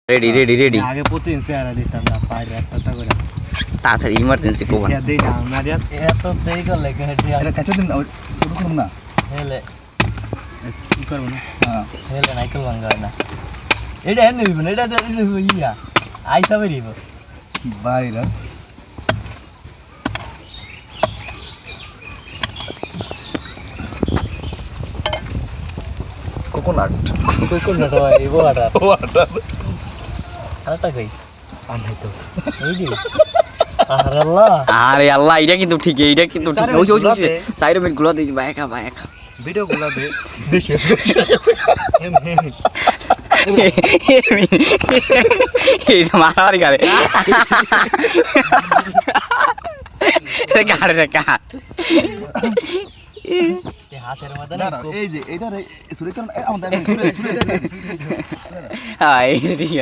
ready ready ready আগে প্রতিদিন চেহারা দিতাম না পায়ের একটা করে তাড়াতাড়ি ইমার্জেন্সি কোবা দেই না আমার এত দেরি করলে এটা কাছে দিন ছোট করুন না হেলে কি করবো না হ্যাঁ হেলে নাইকেল ভাঙ্গা হয় না এটা এনে দিব না এটা ইয়া আইসা বেরিব বাইরা কোকোনাট কোকোনাট হয় ওয়াটার ওয়াটার আরেকটা কই আনহাই তো এই দি আরে আল্লাহ আরে আল্লাহ এটা কিন্তু ঠিক এইটা কিন্তু ঠিক ওই ওই সাইড মিনিট গুলো দিই ভাই একা ভিডিও গুলো দে দেখে এই মারামারি করে গাড়ি রে কাট হাতের মধ্যে না এই যে এটা সুরেশ আমাদের সুরেশ হ্যাঁ এই ঠিক আছে